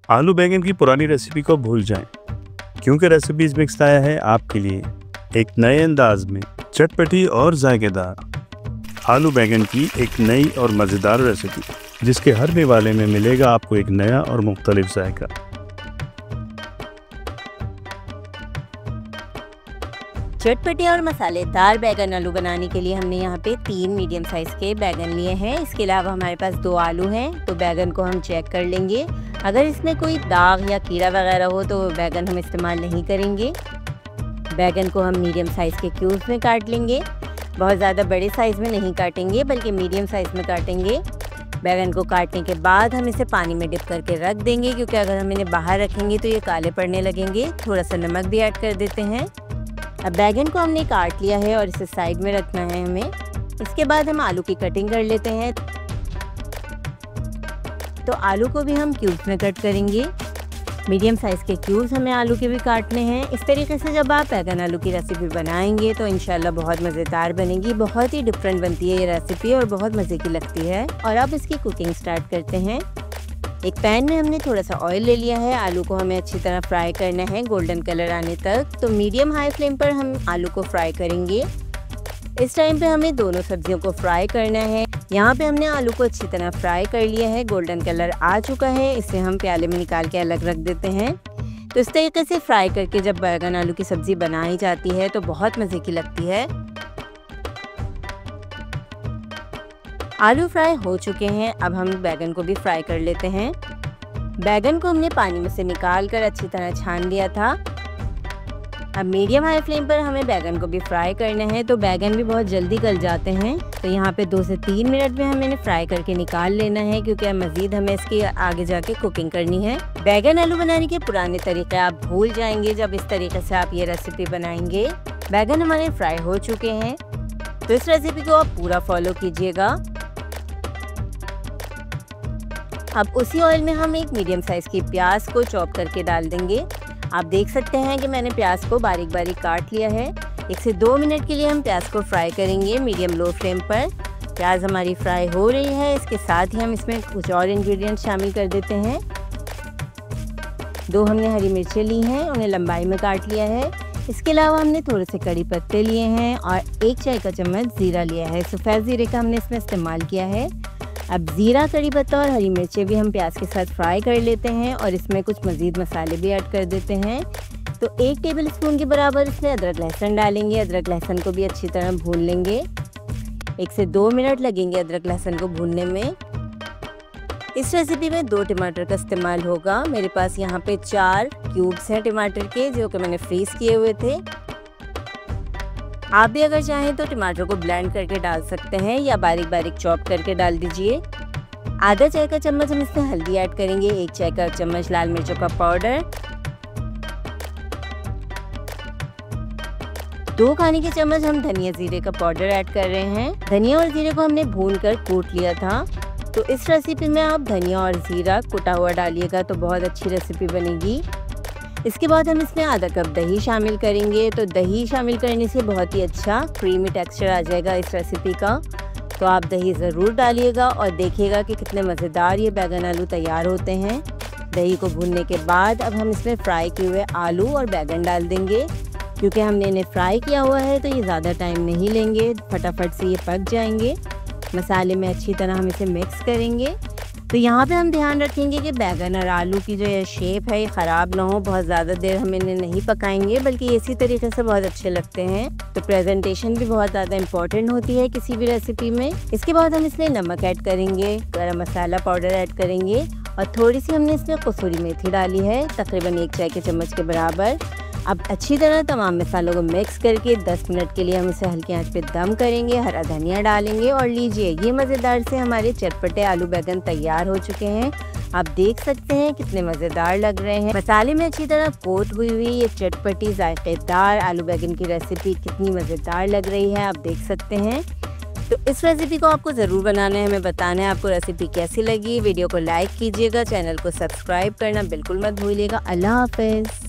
आलू बैंगन की पुरानी रेसिपी को भूल जाएं, क्योंकि रेसिपीज मिक्स आया है आपके लिए एक नए अंदाज में, चटपटी और जायकेदार आलू बैंगन की एक नई और मज़ेदार रेसिपी, जिसके हर निवाले में मिलेगा आपको एक नया और मुख्तलिफ जायका। चटपटे और मसालेदार बैगन आलू बनाने के लिए हमने यहाँ पे 3 मीडियम साइज़ के बैगन लिए हैं। इसके अलावा हमारे पास 2 आलू हैं। तो बैगन को हम चेक कर लेंगे, अगर इसमें कोई दाग या कीड़ा वगैरह हो तो बैगन हम इस्तेमाल नहीं करेंगे। बैगन को हम मीडियम साइज़ के क्यूब्स में काट लेंगे, बहुत ज़्यादा बड़े साइज़ में नहीं काटेंगे बल्कि मीडियम साइज़ में काटेंगे। बैगन को काटने के बाद हम इसे पानी में डिप करके रख देंगे, क्योंकि अगर हम इन्हें बाहर रखेंगे तो ये काले पड़ने लगेंगे। थोड़ा सा नमक भी ऐड कर देते हैं। अब बैगन को हमने काट लिया है और इसे साइड में रखना है हमें। इसके बाद हम आलू की कटिंग कर लेते हैं। तो आलू को भी हम क्यूब्स में कट करेंगे। मीडियम साइज़ के क्यूब्स हमें आलू के भी काटने हैं। इस तरीके से जब आप बैगन आलू की रेसिपी बनाएंगे तो इंशाल्लाह बहुत मज़ेदार बनेगी। बहुत ही डिफरेंट बनती है ये रेसिपी और बहुत मज़े की लगती है। और अब इसकी कुकिंग स्टार्ट करते हैं। एक पैन में हमने थोड़ा सा ऑयल ले लिया है। आलू को हमें अच्छी तरह फ्राई करना है गोल्डन कलर आने तक। तो मीडियम हाई फ्लेम पर हम आलू को फ्राई करेंगे। इस टाइम पे हमें दोनों सब्जियों को फ्राई करना है। यहाँ पे हमने आलू को अच्छी तरह फ्राई कर लिया है, गोल्डन कलर आ चुका है। इसे हम प्याले में निकाल के अलग रख देते हैं। तो इस तरीके से फ्राई करके जब बैगन आलू की सब्ज़ी बनाई जाती है तो बहुत मज़े की लगती है। आलू फ्राई हो चुके हैं। अब हम बैगन को भी फ्राई कर लेते हैं। बैगन को हमने पानी में से निकाल कर अच्छी तरह छान लिया था। अब मीडियम हाई फ्लेम पर हमें बैगन को भी फ्राई करना है। तो बैगन भी बहुत जल्दी गल जाते हैं। तो यहाँ पे 2 से 3 मिनट में हमें इन्हें फ्राई करके निकाल लेना है, क्योंकि मज़ीद हमें इसकी आगे जाके कुकिंग करनी है। बैगन आलू बनाने के पुराने तरीके आप भूल जाएंगे जब इस तरीके से आप ये रेसिपी बनाएंगे। बैगन हमारे फ्राई हो चुके हैं। तो इस रेसिपी को आप पूरा फॉलो कीजिएगा। अब उसी ऑयल में हम एक मीडियम साइज़ की प्याज को चॉप करके डाल देंगे। आप देख सकते हैं कि मैंने प्याज को बारीक बारीक काट लिया है। 1 से 2 मिनट के लिए हम प्याज को फ्राई करेंगे मीडियम लो फ्लेम पर। प्याज हमारी फ्राई हो रही है। इसके साथ ही हम इसमें कुछ और इंग्रेडिएंट शामिल कर देते हैं। 2 हमने हरी मिर्चें ली हैं, उन्हें लंबाई में काट लिया है। इसके अलावा हमने थोड़े से कड़ी पत्ते लिए हैं और 1 चाय का चम्मच ज़ीरा लिया है। सफ़ेद ज़ीरे का हमने इसमें इस्तेमाल किया है। अब ज़ीरा, कड़ी पत्ता और हरी मिर्चें भी हम प्याज के साथ फ्राई कर लेते हैं और इसमें कुछ मज़ीद मसाले भी ऐड कर देते हैं। तो 1 टेबलस्पून के बराबर इसमें अदरक लहसुन डालेंगे। अदरक लहसुन को भी अच्छी तरह भून लेंगे। 1 से 2 मिनट लगेंगे अदरक लहसुन को भूनने में। इस रेसिपी में 2 टमाटर का इस्तेमाल होगा। मेरे पास यहाँ पे 4 क्यूब्स हैं टमाटर के, जो कि मैंने फ्रीज़ किए हुए थे। आप भी अगर चाहें तो टमाटर को ब्लेंड करके डाल सकते हैं या बारीक बारीक चॉप करके डाल दीजिए। आधा चाय का चम्मच हम इसमें हल्दी ऐड करेंगे। 1 चाय का चम्मच लाल मिर्चों का पाउडर, 2 खाने के चम्मच हम धनिया जीरे का पाउडर ऐड कर रहे हैं। धनिया और जीरे को हमने भून कर कूट लिया था। तो इस रेसिपी में आप धनिया और जीरा कुटा हुआ डालिएगा तो बहुत अच्छी रेसिपी बनेगी। इसके बाद हम इसमें आधा कप दही शामिल करेंगे। तो दही शामिल करने से बहुत ही अच्छा क्रीमी टेक्सचर आ जाएगा इस रेसिपी का। तो आप दही ज़रूर डालिएगा और देखिएगा कि कितने मज़ेदार ये बैगन आलू तैयार होते हैं। दही को भूनने के बाद अब हम इसमें फ्राई किए हुए आलू और बैगन डाल देंगे। क्योंकि हमने इन्हें फ्राई किया हुआ है तो ये ज़्यादा टाइम नहीं लेंगे, फटाफट से ये पक जाएंगे। मसाले में अच्छी तरह हम इसे मिक्स करेंगे। तो यहाँ पे हम ध्यान रखेंगे कि बैगन और आलू की जो ये शेप है ये ख़राब ना हो। बहुत ज़्यादा देर हम इन्हें नहीं पकाएंगे, बल्कि इसी तरीके से बहुत अच्छे लगते हैं। तो प्रेजेंटेशन भी बहुत ज़्यादा इम्पोर्टेंट होती है किसी भी रेसिपी में। इसके बाद हम इसमें नमक ऐड करेंगे, गरम मसाला पाउडर ऐड करेंगे और थोड़ी सी हमने इसमें कसूरी मेथी डाली है, तकरीबन 1 चाय के चम्मच के बराबर। अब अच्छी तरह तमाम मसालों को मिक्स करके 10 मिनट के लिए हम इसे हल्की आंच पे दम करेंगे। हरा धनिया डालेंगे और लीजिए ये मज़ेदार से हमारे चटपटे आलू बैगन तैयार हो चुके हैं। आप देख सकते हैं कितने मज़ेदार लग रहे हैं। मसाले में अच्छी तरह कोट हुई ये चटपटी जायकेदार आलू बैगन की रेसिपी कितनी मज़ेदार लग रही है, आप देख सकते हैं। तो इस रेसिपी को आपको ज़रूर बनाना है, हमें बताना है आपको रेसिपी कैसी लगी। वीडियो को लाइक कीजिएगा, चैनल को सब्सक्राइब करना बिल्कुल मत भूलिएगा। अल्लाह हाफ़िज़।